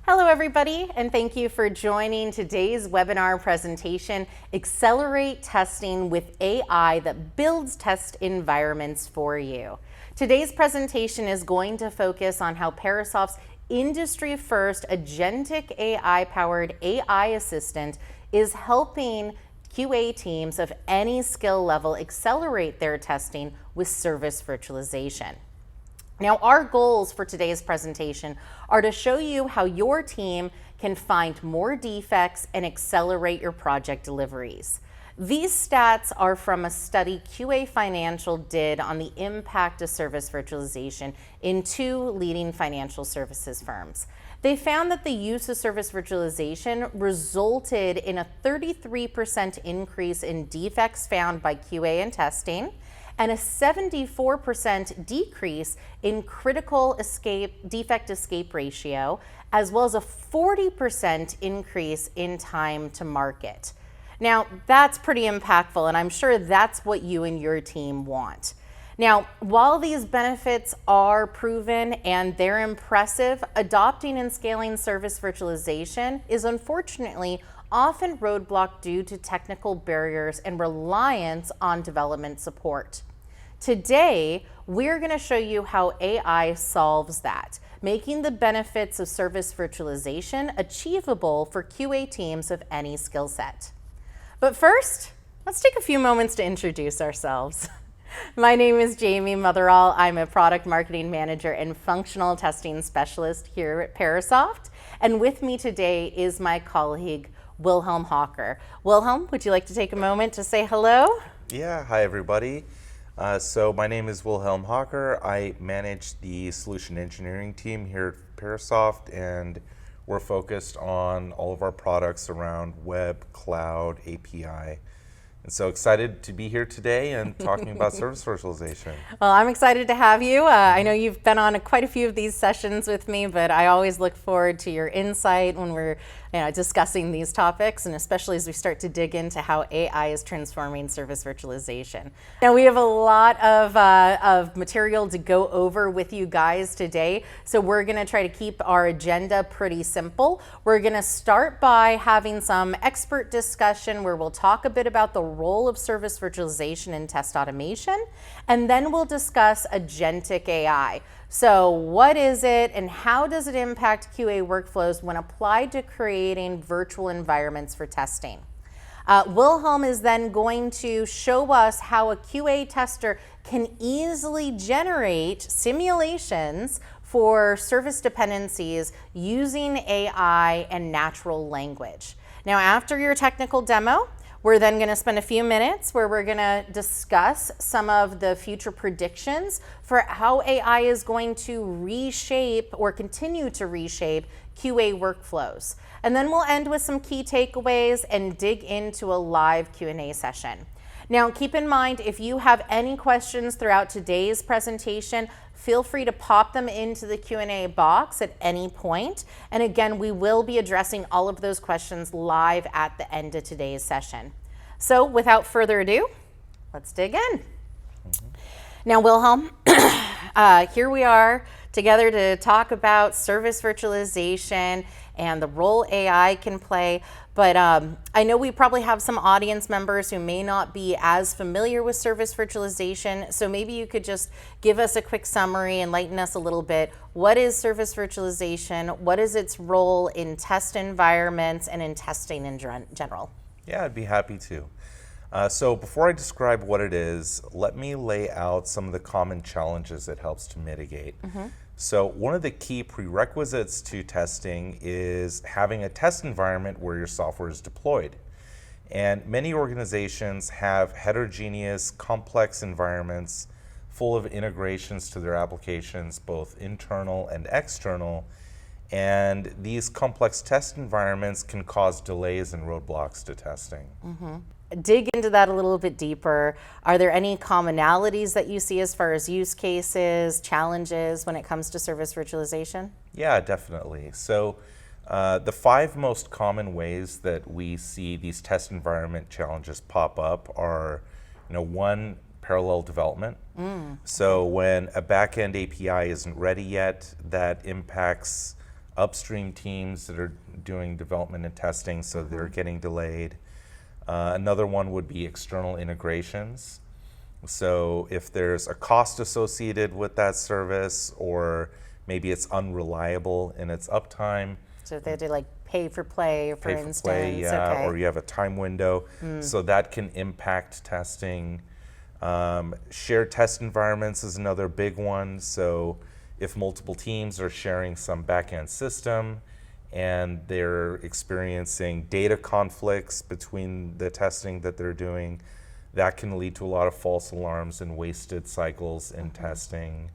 Hello everybody, and thank you for joining today's webinar presentation, Accelerate Testing with AI that builds test environments for you. Today's presentation is going to focus on how Parasoft's industry-first agentic AI-powered AI assistant is helping QA teams of any skill level accelerate their testing with service virtualization. Now, our goals for today's presentation are to show you how your team can find more defects and accelerate your project deliveries. These stats are from a study QA Financial did on the impact of service virtualization in two leading financial services firms. They found that the use of service virtualization resulted in a 33% increase in defects found by QA and testing, and a 74% decrease in critical defect escape ratio, as well as a 40% increase in time to market. Now, that's pretty impactful, and I'm sure that's what you and your team want. Now, while these benefits are proven and they're impressive, adopting and scaling service virtualization is unfortunately often roadblocked due to technical barriers and reliance on development support. Today, we're going to show you how AI solves that, making the benefits of service virtualization achievable for QA teams of any skill set. But first, let's take a few moments to introduce ourselves. My name is Jamie Motherall. I'm a product marketing manager and functional testing specialist here at Parasoft. And with me today is my colleague, Wilhelm Hawker. Wilhelm, would you like to take a moment to say hello? Yeah, hi everybody. So my name is Wilhelm Hawker. I manage the solution engineering team here at Parasoft, and we're focused on all of our products around web, cloud, API. And so excited to be here today and talking about service virtualization. Well, I'm excited to have you. I know you've been on quite a few of these sessions with me, but I always look forward to your insight when we're discussing these topics, and especially as we start to dig into how AI is transforming service virtualization. Now, we have a lot of material to go over with you guys today, so we're going to try to keep our agenda pretty simple. We're going to start by having some expert discussion where we'll talk a bit about the role of service virtualization in test automation, and then we'll discuss agentic AI. So what is it and how does it impact QA workflows when applied to creating virtual environments for testing? Wilhelm is then going to show us how a QA tester can easily generate simulations for service dependencies using AI and natural language. Now, after your technical demo, we're then going to spend a few minutes where we're going to discuss some of the future predictions for how AI is going to reshape or continue to reshape QA workflows. And then we'll end with some key takeaways and dig into a live Q&A session. Now, keep in mind, if you have any questions throughout today's presentation, feel free to pop them into the Q&A box at any point. And again, we will be addressing all of those questions live at the end of today's session. So without further ado, let's dig in. Now, Wilhelm, here we are together to talk about service virtualization and the role AI can play. But I know we probably have some audience members who may not be as familiar with service virtualization. So maybe you could just give us a quick summary, enlighten us a little bit. What is service virtualization? What is its role in test environments and in testing in general? Yeah, I'd be happy to. So before I describe what it is, let me lay out some of the common challenges it helps to mitigate. So one of the key prerequisites to testing is having a test environment where your software is deployed. And many organizations have heterogeneous, complex environments full of integrations to their applications, both internal and external. And these complex test environments can cause delays and roadblocks to testing. Dig into that a little bit deeper. Are there any commonalities that you see as far as use cases, challenges when it comes to service virtualization? Yeah, definitely. So the 5 most common ways that we see these test environment challenges pop up are, 1, parallel development. So when a backend API isn't ready yet, that impacts upstream teams that are doing development and testing, so they're getting delayed. Another one would be external integrations. So if there's a cost associated with that service, or maybe it's unreliable in its uptime. So if they do like pay for play, for instance. Play, yeah, okay. or you have a time window. So that can impact testing. Shared test environments is another big one. So if multiple teams are sharing some back-end system and they're experiencing data conflicts between the testing that they're doing, that can lead to a lot of false alarms and wasted cycles in testing.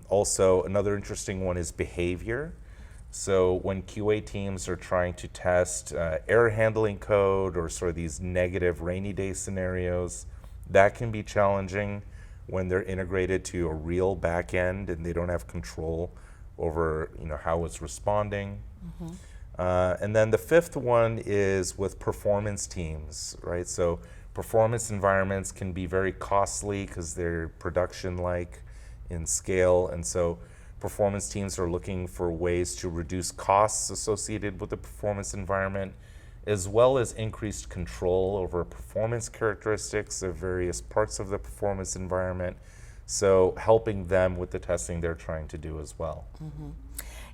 Also, another interesting one is behavior. So when QA teams are trying to test error handling code or sort of these negative rainy day scenarios, that can be challenging when they're integrated to a real back end and they don't have control over how it's responding. And then the fifth one is with performance teams, right? So performance environments can be very costly because they're production-like in scale, and so performance teams are looking for ways to reduce costs associated with the performance environment, as well as increased control over performance characteristics of various parts of the performance environment. So helping them with the testing they're trying to do as well.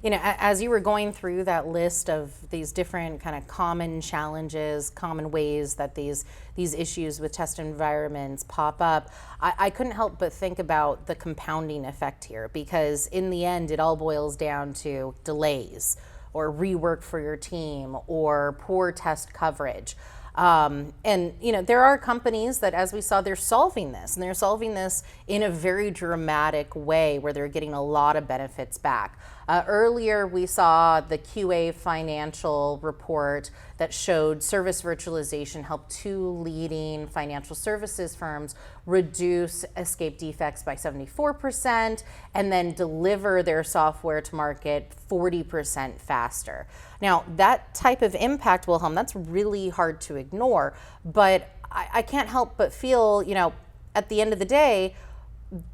As you were going through that list of these different kind of common challenges, common ways that these issues with test environments pop up, I couldn't help but think about the compounding effect here, because in the end, it all boils down to delays or rework for your team or poor test coverage. And there are companies that, as we saw, they're solving this, and they're solving this in a very dramatic way where they're getting a lot of benefits back. Earlier, we saw the QA financial report that showed service virtualization helped 2 leading financial services firms reduce escape defects by 74% and then deliver their software to market 40% faster. Now, that type of impact, Wilhelm, that's really hard to ignore, but I can't help but feel, at the end of the day,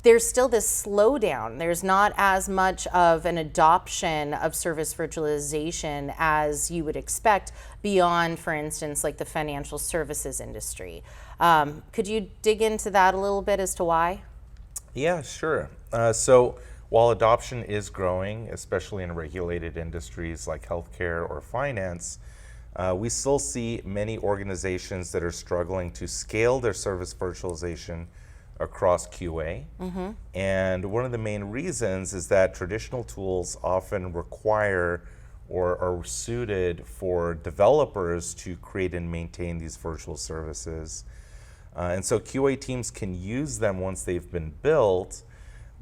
there's still this slowdown. There's not as much of an adoption of service virtualization as you would expect beyond, for instance, like the financial services industry. Could you dig into that a little bit as to why? Yeah, sure. So while adoption is growing, especially in regulated industries like healthcare or finance, we still see many organizations that are struggling to scale their service virtualization across QA. And one of the main reasons is that traditional tools often require or are suited for developers to create and maintain these virtual services. And so QA teams can use them once they've been built,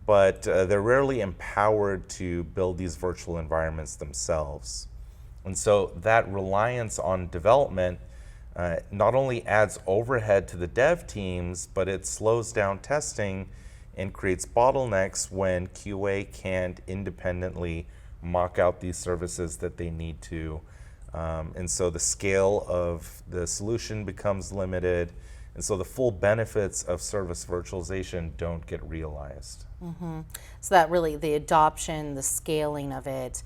but they're rarely empowered to build these virtual environments themselves. And so that reliance on development not only adds overhead to the dev teams, but it slows down testing and creates bottlenecks when QA can't independently mock out these services that they need to. And so the scale of the solution becomes limited, and so the full benefits of service virtualization don't get realized. So that really, the adoption, the scaling of it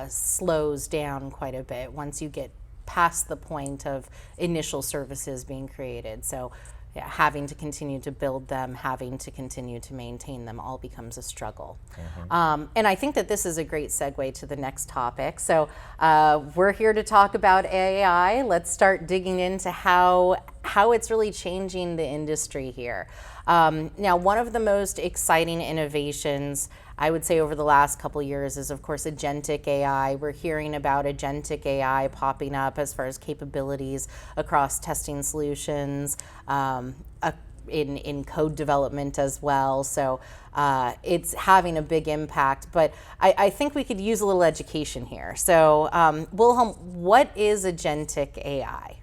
slows down quite a bit once you get past the point of initial services being created. So having to continue to build them, having to continue to maintain them, all becomes a struggle. And I think that this is a great segue to the next topic. So we're here to talk about AI. Let's start digging into how it's really changing the industry here. Now, one of the most exciting innovations, I would say, over the last couple of years is, of course, agentic AI. We're hearing about agentic AI popping up as far as capabilities across testing solutions, in code development as well. So it's having a big impact. But I think we could use a little education here. So Wilhelm, what is agentic AI?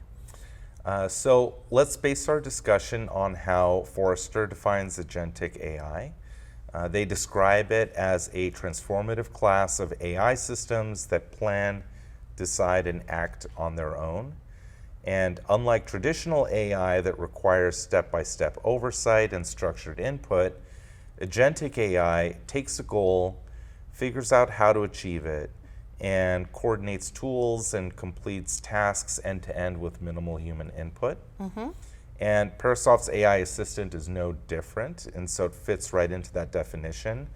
So let's base our discussion on how Forrester defines agentic AI. They describe it as a transformative class of AI systems that plan, decide, and act on their own. And unlike traditional AI that requires step-by-step oversight and structured input, agentic AI takes a goal, figures out how to achieve it, and coordinates tools and completes tasks end-to-end with minimal human input. And Parasoft's AI assistant is no different, and so it fits right into that definition.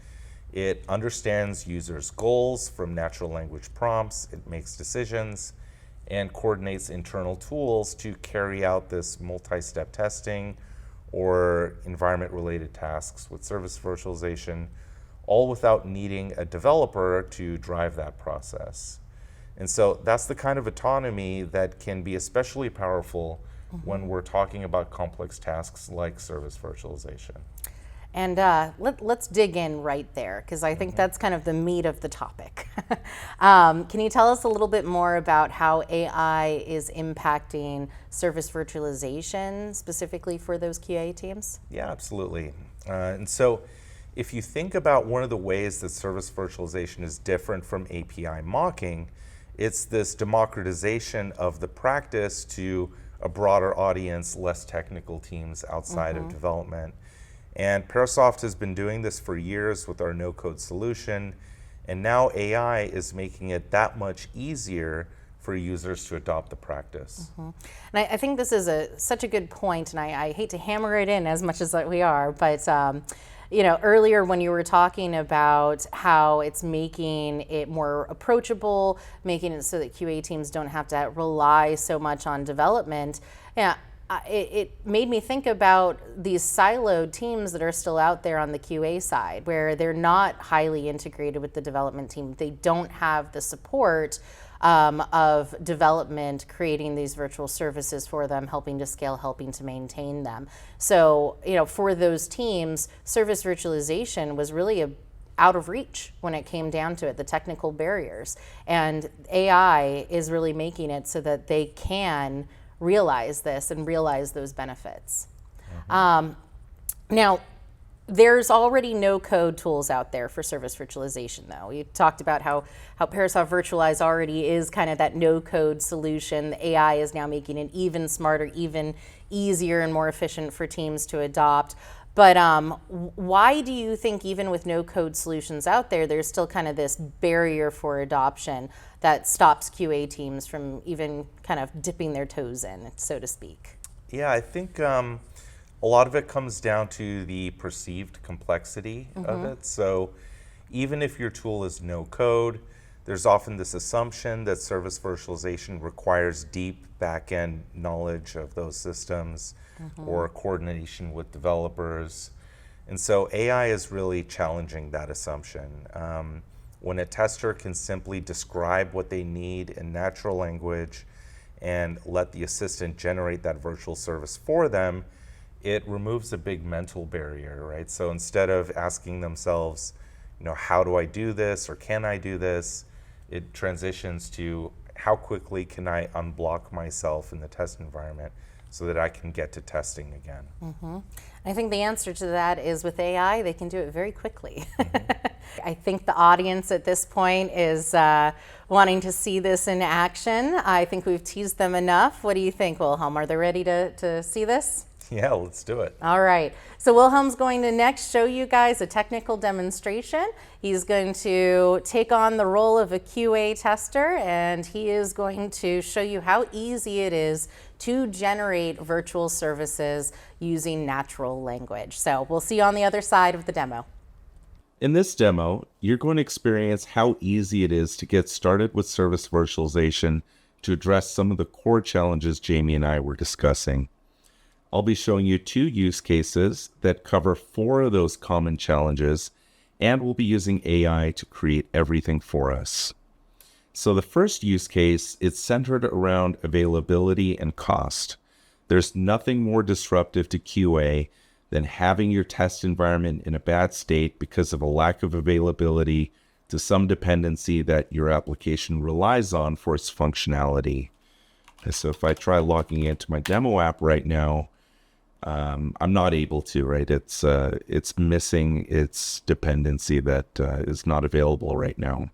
It understands users' goals from natural language prompts, it makes decisions, and coordinates internal tools to carry out this multi-step testing or environment-related tasks with service virtualization, all without needing a developer to drive that process. And so that's the kind of autonomy that can be especially powerful when we're talking about complex tasks like service virtualization. And let's dig in right there, because I think that's kind of the meat of the topic. Can you tell us a little bit more about how AI is impacting service virtualization, specifically for those QA teams? Yeah, absolutely. And so if you think about one of the ways that service virtualization is different from API mocking, it's this democratization of the practice to a broader audience, less technical teams outside of development. And Parasoft has been doing this for years with our no-code solution, and now AI is making it that much easier for users to adopt the practice. And I think this is such a good point, and I hate to hammer it in as much as we are, but earlier when you were talking about how it's making it more approachable, making it so that QA teams don't have to rely so much on development, it made me think about these siloed teams that are still out there on the QA side, where they're not highly integrated with the development team. They don't have the support of development creating these virtual services for them, helping to scale, helping to maintain them. So, for those teams, service virtualization was really out of reach when it came down to it, the technical barriers. And AI is really making it so that they can realize this and realize those benefits. Now, there's already no-code tools out there for service virtualization, though. You talked about how Parasoft Virtualize already is kind of that no-code solution. The AI is now making it even smarter, even easier and more efficient for teams to adopt. But why do you think even with no-code solutions out there, there's still kind of this barrier for adoption that stops QA teams from even kind of dipping their toes in, so to speak? Yeah, I think a lot of it comes down to the perceived complexity of it. So even if your tool is no code, there's often this assumption that service virtualization requires deep back-end knowledge of those systems or coordination with developers. And so AI is really challenging that assumption. When a tester can simply describe what they need in natural language and let the assistant generate that virtual service for them, it removes a big mental barrier, right? So instead of asking themselves, how do I do this or can I do this, it transitions to how quickly can I unblock myself in the test environment so that I can get to testing again. I think the answer to that is with AI, they can do it very quickly. I think the audience at this point is wanting to see this in action. I think we've teased them enough. What do you think, Wilhelm? Are they ready to see this? Yeah, let's do it. All right. So Wilhelm's going to next show you guys a technical demonstration. He's going to take on the role of a QA tester, and he is going to show you how easy it is to generate virtual services using natural language. So we'll see you on the other side of the demo. In this demo, you're going to experience how easy it is to get started with service virtualization to address some of the core challenges Jamie and I were discussing. I'll be showing you 2 use cases that cover 4 of those common challenges, and we'll be using AI to create everything for us. So the first use case is centered around availability and cost. There's nothing more disruptive to QA than having your test environment in a bad state because of a lack of availability to some dependency that your application relies on for its functionality. And so if I try logging into my demo app right now, I'm not able to, right? It's missing its dependency that is not available right now.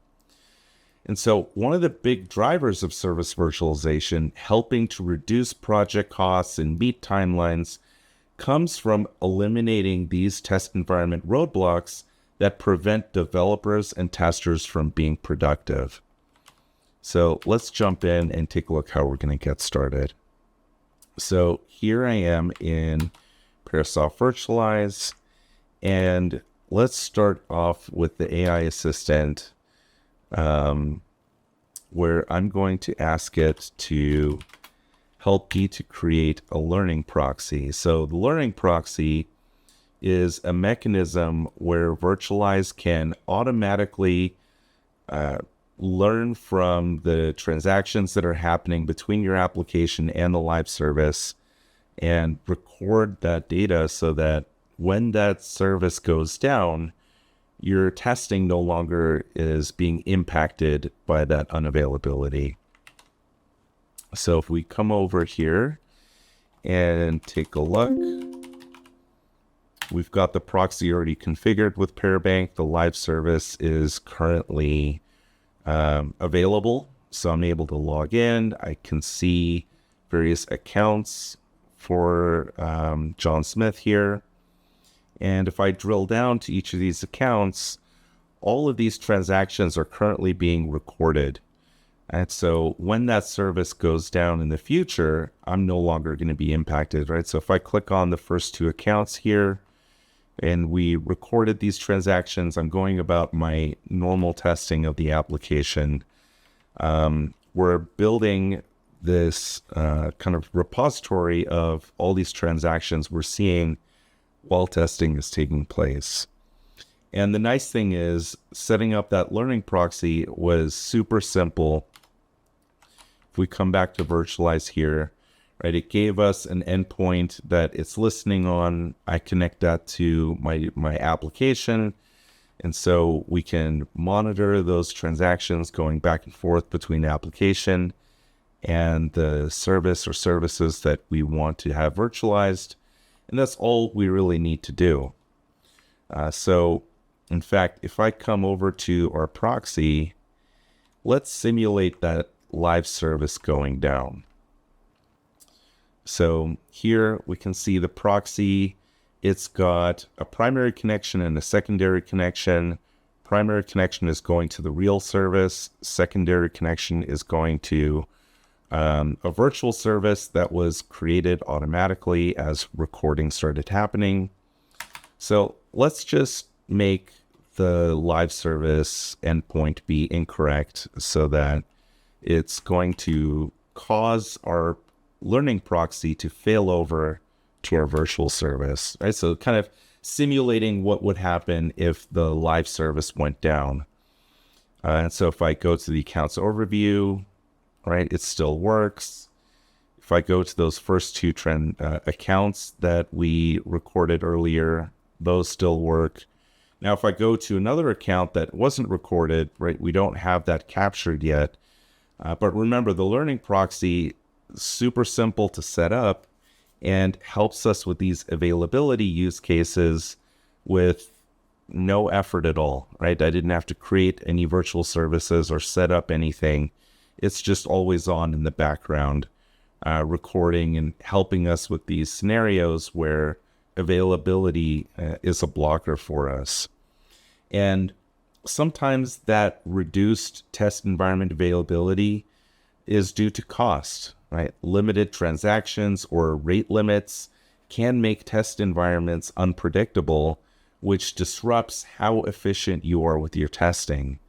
And so one of the big drivers of service virtualization, helping to reduce project costs and meet timelines, comes from eliminating these test environment roadblocks that prevent developers and testers from being productive. So let's jump in and take a look how we're going to get started. So here I am in Parasoft Virtualize, and let's start off with the AI assistant, where I'm going to ask it to help me to create a learning proxy. So the learning proxy is a mechanism where Virtualize can automatically learn from the transactions that are happening between your application and the live service and record that data so that when that service goes down, your testing no longer is being impacted by that unavailability. So if we come over here and take a look, we've got the proxy already configured with Parabank. The live service is currently available. So I'm able to log in. I can see various accounts for John Smith here. And if I drill down to each of these accounts, all of these transactions are currently being recorded. And so when that service goes down in the future, I'm no longer going to be impacted, right? So if I click on the first two accounts here and we recorded these transactions, I'm going about my normal testing of the application. We're building this kind of repository of all these transactions we're seeing while testing is taking place. And the nice thing is setting up that learning proxy was super simple. If we come back to Virtualize here, right, it gave us an endpoint that it's listening on. I connect that to my application. And so we can monitor those transactions going back and forth between the application and the service or services that we want to have virtualized. And that's all we really need to do. So in fact, if I come over to our proxy, let's simulate that live service going down. So here we can see the proxy. It's got a primary connection and a secondary connection. Primary connection is going to the real service. Secondary connection is going to a virtual service that was created automatically as recording started happening. So let's just make the live service endpoint be incorrect so that it's going to cause our learning proxy to fail over to our virtual service, right? So kind of simulating what would happen if the live service went down. And so if I go to the accounts overview, right, it still works. If I go to those first two accounts that we recorded earlier, those still work. Now, if I go to another account that wasn't recorded, right, we don't have that captured yet. But remember, the learning proxy is super simple to set up and helps us with these availability use cases with no effort at all, right? I didn't have to create any virtual services or set up anything. It's just always on in the background, recording and helping us with these scenarios where availability is a blocker for us. And sometimes that reduced test environment availability is due to cost, right? Limited transactions or rate limits can make test environments unpredictable, which disrupts how efficient you are with your testing.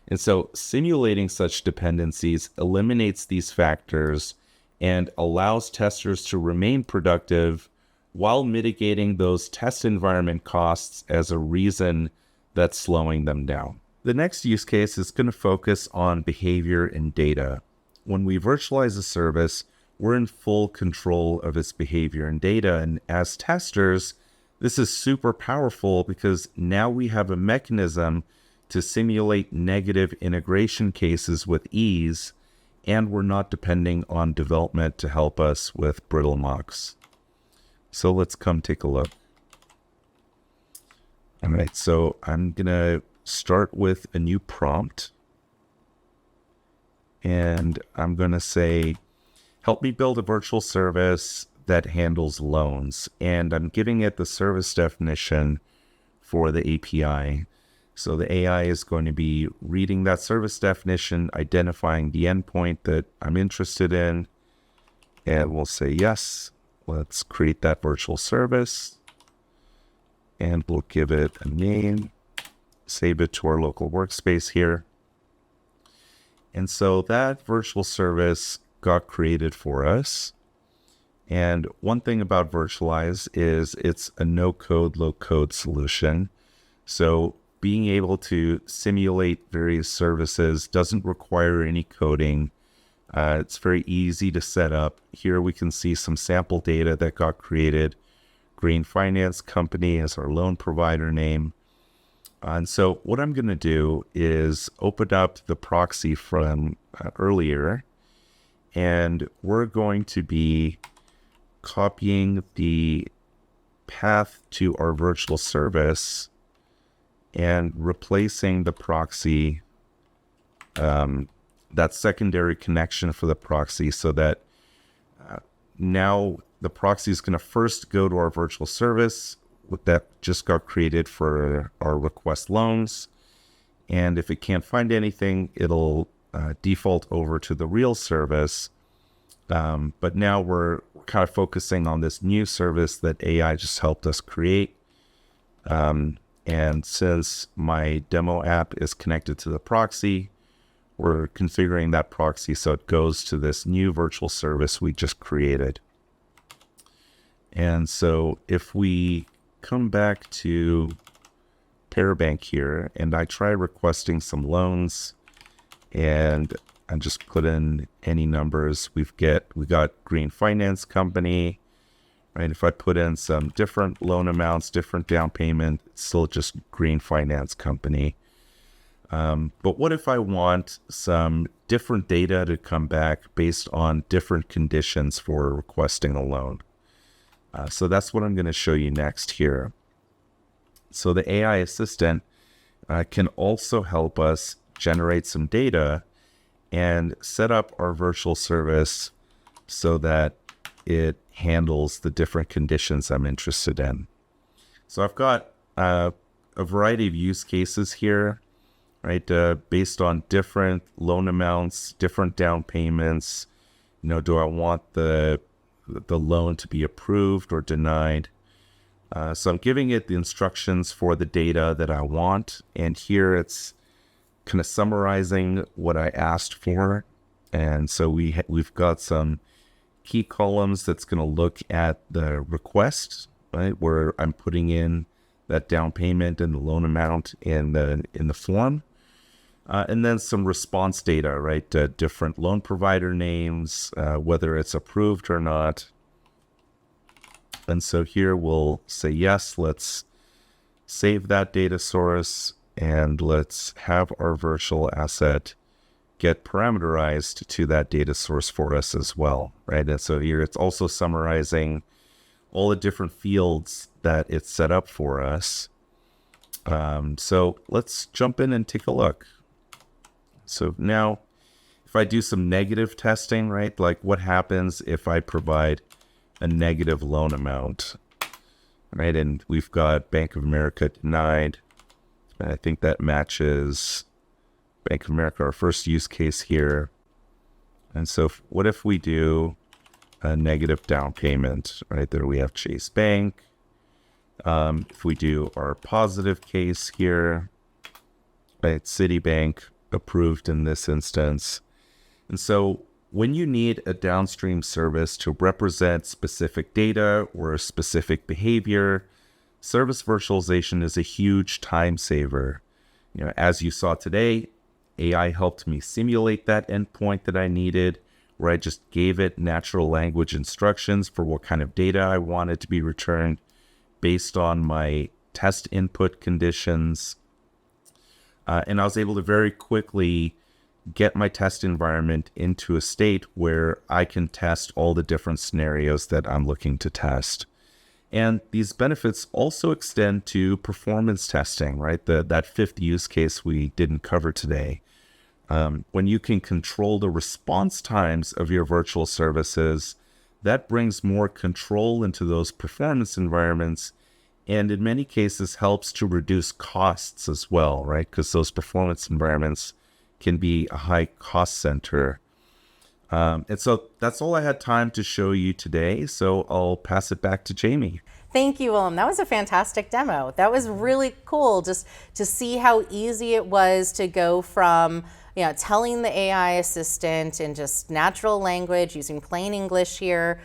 And so simulating such dependencies eliminates these factors and allows testers to remain productive while mitigating those test environment costs as a reason that's slowing them down. The next use case is going to focus on behavior and data. When we virtualize a service, we're in full control of its behavior and data. And as testers, this is super powerful because now we have a mechanism to simulate negative integration cases with ease, and we're not depending on development to help us with brittle mocks. So let's come take a look. All right, so I'm going to start with a new prompt. And I'm going to say, help me build a virtual service that handles loans. And I'm giving it the service definition for the API. So the AI is going to be reading that service definition, identifying the endpoint that I'm interested in, and we'll say, yes, let's create that virtual service, and we'll give it a name, save it to our local workspace here. And so that virtual service got created for us. And one thing about Virtualize is it's a no-code, low-code solution. So being able to simulate various services doesn't require any coding. It's very easy to set up. Here we can see some sample data that got created. Green Finance Company as our loan provider name. And so what I'm going to do is open up the proxy from earlier, and we're going to be copying the path to our virtual service and replacing the proxy, that secondary connection for the proxy, so that now the proxy is going to first go to our virtual service that just got created for our request loans. And if it can't find anything, it'll default over to the real service. But now we're kind of focusing on this new service that AI just helped us create. And since my demo app is connected to the proxy, we're configuring that proxy so it goes to this new virtual service we just created. And so if we come back to Parabank here, and I try requesting some loans, and I just put in any numbers, we got Green Finance Company, right? If I put in some different loan amounts, different down payment, it's still just Green Finance Company. But what if I want some different data to come back based on different conditions for requesting a loan? So that's what I'm going to show you next here. So the AI assistant can also help us generate some data and set up our virtual service so that it handles the different conditions I'm interested in. So I've got a variety of use cases here, right? Based on different loan amounts, different down payments. Do I want the loan to be approved or denied? So I'm giving it the instructions for the data that I want. And here it's kind of summarizing what I asked for. And so we've got some key columns that's going to look at the request, right, where I'm putting in that down payment and the loan amount in the form. And then some response data, right? Different loan provider names, whether it's approved or not. And so here we'll say, yes, let's save that data source, and let's have our virtual asset get parameterized to that data source for us as well, right? And so here it's also summarizing all the different fields that it's set up for us. So let's jump in and take a look. So now if I do some negative testing, right, like what happens if I provide a negative loan amount, right? And we've got Bank of America denied. And I think that matches Bank of America, our first use case here. And so what if we do a negative down payment, right? There we have Chase Bank. If we do our positive case here, right, Citibank approved in this instance. And so when you need a downstream service to represent specific data or a specific behavior, service virtualization is a huge time saver. As you saw today, AI helped me simulate that endpoint that I needed, where I just gave it natural language instructions for what kind of data I wanted to be returned based on my test input conditions. And I was able to very quickly get my test environment into a state where I can test all the different scenarios that I'm looking to test. And these benefits also extend to performance testing, right? That fifth use case we didn't cover today. When you can control the response times of your virtual services, that brings more control into those performance environments and in many cases helps to reduce costs as well, right? Because those performance environments can be a high cost center. And so that's all I had time to show you today. So I'll pass it back to Jamie. Thank you, Willem. That was a fantastic demo. That was really cool just to see how easy it was to go from telling the AI assistant in just natural language, using plain English here,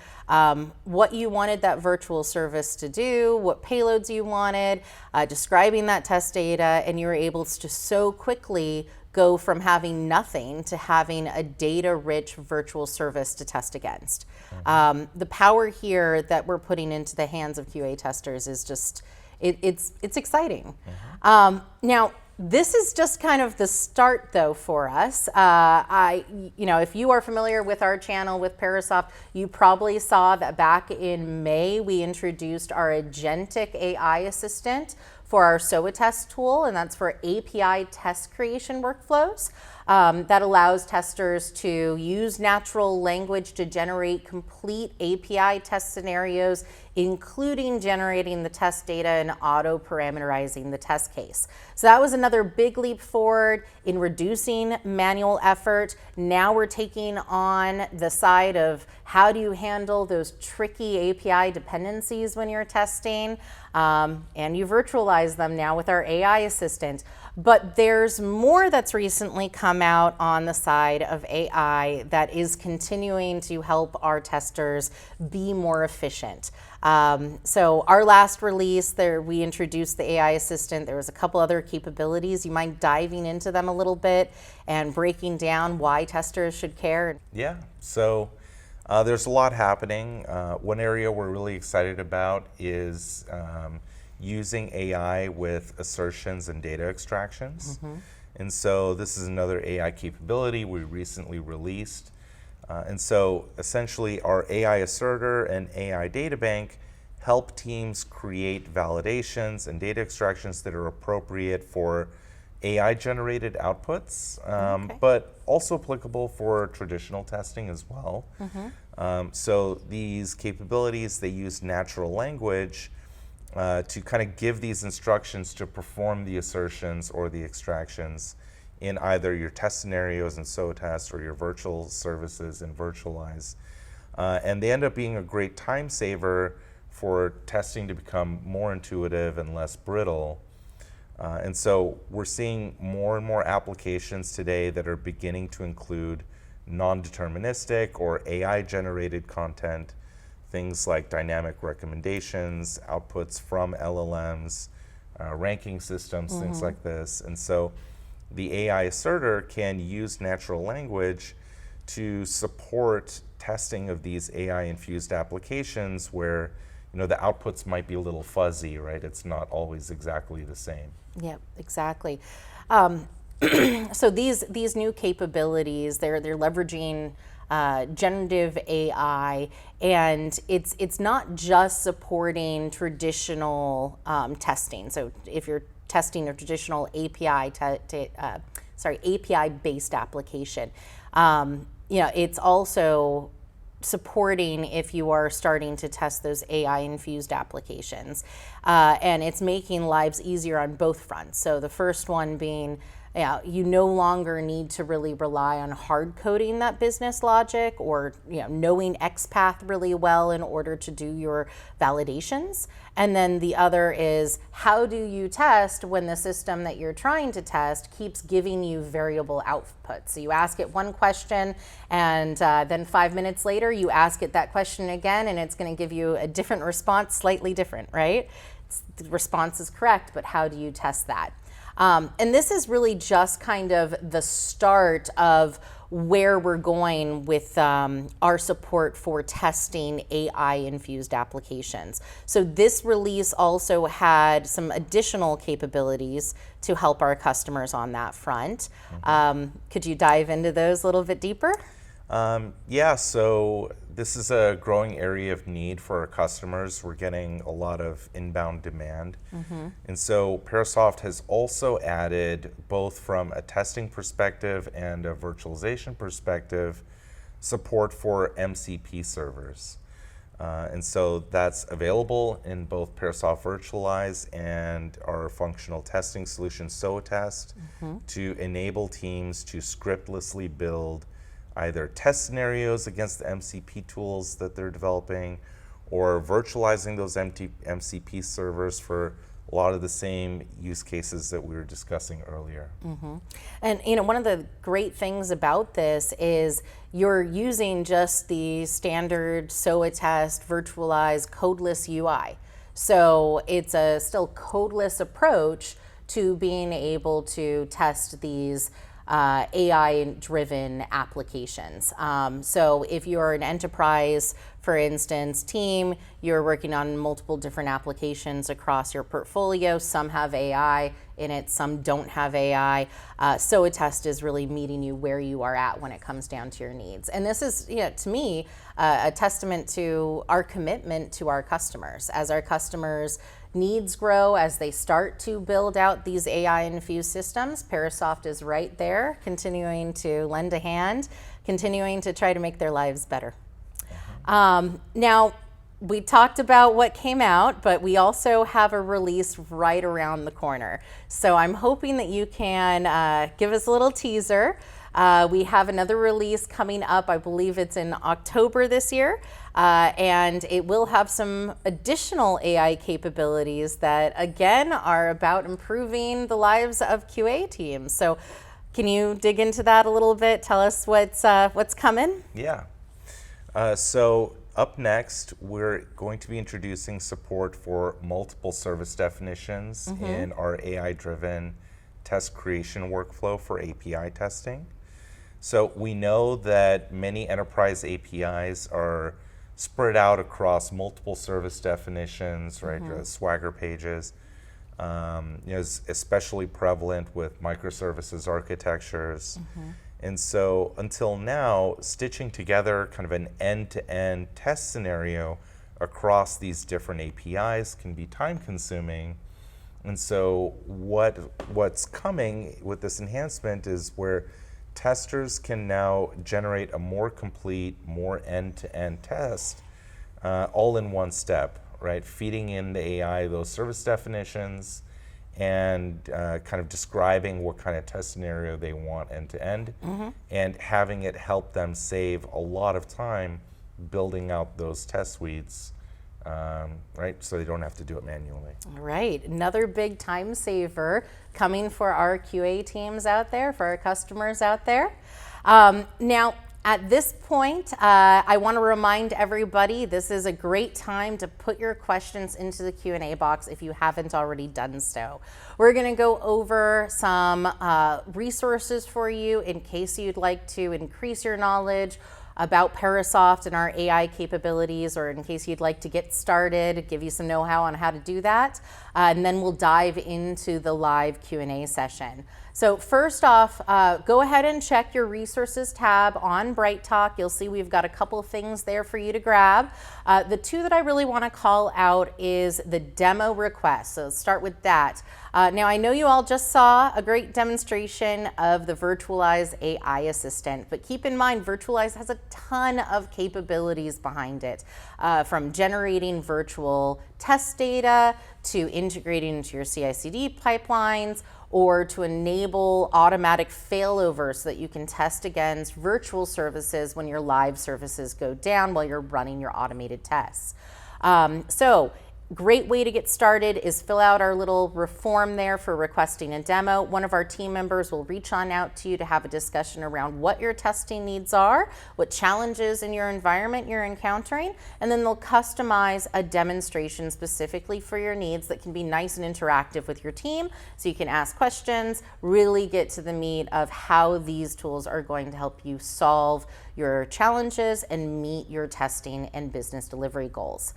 what you wanted that virtual service to do, what payloads you wanted, describing that test data, and you were able to so quickly go from having nothing to having a data-rich virtual service to test against. The power here that we're putting into the hands of QA testers is just, it's exciting. Now, this is just kind of the start, though, for us. If you are familiar with our channel with Parasoft, you probably saw that back in May we introduced our agentic AI assistant for our SOA test tool, and that's for API test creation workflows. That allows testers to use natural language to generate complete API test scenarios, including generating the test data and auto-parameterizing the test case. So that was another big leap forward in reducing manual effort. Now we're taking on the side of how do you handle those tricky API dependencies when you're testing, and you virtualize them now with our AI assistant. But there's more that's recently come out on the side of AI that is continuing to help our testers be more efficient. So our last release there, we introduced the AI assistant. There was a couple other capabilities. You mind diving into them a little bit and breaking down why testers should care? Yeah, so there's a lot happening. One area we're really excited about is using AI with assertions and data extractions. And so this is another AI capability we recently released. And so essentially our AI asserter and AI data bank help teams create validations and data extractions that are appropriate for AI generated outputs, but also applicable for traditional testing as well. So these capabilities, they use natural language to kind of give these instructions to perform the assertions or the extractions in either your test scenarios in SOA test or your virtual services in Virtualize. And they end up being a great time saver for testing to become more intuitive and less brittle. And so we're seeing more and more applications today that are beginning to include non-deterministic or AI-generated content, things like dynamic recommendations, outputs from LLMs, ranking systems, things like this. And so the AI asserter can use natural language to support testing of these AI-infused applications where the outputs might be a little fuzzy, right? It's not always exactly the same. Yep, exactly. So these new capabilities, they're leveraging generative AI, and it's not just supporting traditional testing. So if you're testing a traditional API-based application, it's also supporting if you are starting to test those AI-infused applications. And it's making lives easier on both fronts. So the first one being, you no longer need to really rely on hard coding that business logic or knowing XPath really well in order to do your validations. And then the other is, how do you test when the system that you're trying to test keeps giving you variable outputs? So you ask it one question, and then 5 minutes later you ask it that question again, and it's going to give you a different response, slightly different, right? The response is correct, but how do you test that? And this is really just kind of the start of where we're going with our support for testing AI-infused applications. So this release also had some additional capabilities to help our customers on that front. Could you dive into those a little bit deeper? Yeah, so this is a growing area of need for our customers. We're getting a lot of inbound demand. And so Parasoft has also added, both from a testing perspective and a virtualization perspective, support for MCP servers. And so that's available in both Parasoft Virtualize and our functional testing solution, SoTest, to enable teams to scriptlessly build either test scenarios against the MCP tools that they're developing, or virtualizing those MCP servers for a lot of the same use cases that we were discussing earlier. And one of the great things about this is you're using just the standard SoTest Virtualize codeless UI. So it's a still codeless approach to being able to test these AI-driven applications. So if you're an enterprise, for instance, team, you're working on multiple different applications across your portfolio. Some have AI in it, some don't have AI. So a test is really meeting you where you are at when it comes down to your needs. And this is, to me, a testament to our commitment to our customers. As our customers' needs grow, as they start to build out these AI-infused systems, Parasoft is right there, continuing to lend a hand, continuing to try to make their lives better. Now, we talked about what came out, but we also have a release right around the corner. So I'm hoping that you can give us a little teaser. We have another release coming up. I believe it's in October this year. And it will have some additional AI capabilities that, again, are about improving the lives of QA teams. So can you dig into that a little bit? Tell us what's coming? Yeah. So up next, we're going to be introducing support for multiple service definitions in our AI-driven test creation workflow for API testing. So we know that many enterprise APIs are spread out across multiple service definitions, right? Swagger pages, is especially prevalent with microservices architectures. And so until now, stitching together kind of an end-to-end test scenario across these different APIs can be time consuming. And so what's coming with this enhancement is where testers can now generate a more complete, more end-to-end test all in one step, right? Feeding in the AI those service definitions and kind of describing what kind of test scenario they want end-to-end, and having it help them save a lot of time building out those test suites, right? So they don't have to do it manually. All right, another big time saver coming for our QA teams out there, for our customers out there. Now, at this point, I want to remind everybody this is a great time to put your questions into the Q&A box if you haven't already done so. We're going to go over some resources for you in case you'd like to increase your knowledge about Parasoft and our AI capabilities, or in case you'd like to get started, give you some know-how on how to do that. And then we'll dive into the live Q&A session. So first off, go ahead and check your resources tab on BrightTalk. You'll see we've got a couple things there for you to grab. The two that I really want to call out is the demo request. So let's start with that. Now, I know you all just saw a great demonstration of the Virtualize AI Assistant, but keep in mind, Virtualize has a ton of capabilities behind it, from generating virtual test data to integrating into your CI/CD pipelines, or to enable automatic failover so that you can test against virtual services when your live services go down while you're running your automated tests. So great way to get started is fill out our little form there for requesting a demo. One of our team members will reach on out to you to have a discussion around what your testing needs are, what challenges in your environment you're encountering, and then they'll customize a demonstration specifically for your needs that can be nice and interactive with your team, so you can ask questions, really get to the meat of how these tools are going to help you solve your challenges and meet your testing and business delivery goals.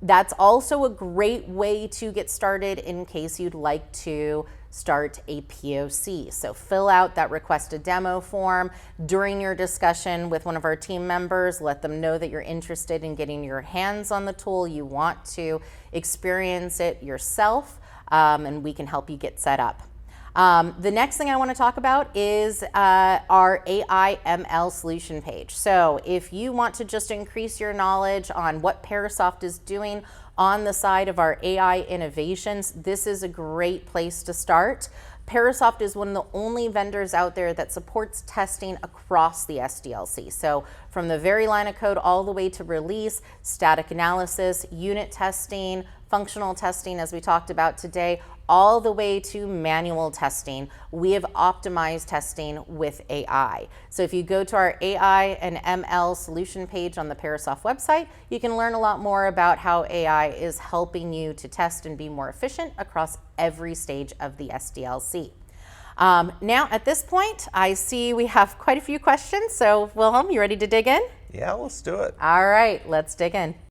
That's also a great way to get started in case you'd like to start a POC. So fill out that request a demo form during your discussion with one of our team members. Let them know that you're interested in getting your hands on the tool. You want to experience it yourself, and we can help you get set up. The next thing I want to talk about is our AI ML solution page. So if you want to just increase your knowledge on what Parasoft is doing on the side of our AI innovations, this is a great place to start. Parasoft is one of the only vendors out there that supports testing across the SDLC. So from the very line of code all the way to release, static analysis, unit testing, functional testing, as we talked about today, all the way to manual testing. We have optimized testing with AI. So if you go to our AI and ML solution page on the Parasoft website, you can learn a lot more about how AI is helping you to test and be more efficient across every stage of the SDLC. Now, at this point, I see we have quite a few questions. So, Wilhelm, you ready to dig in? Yeah, let's do it. All right, let's dig in.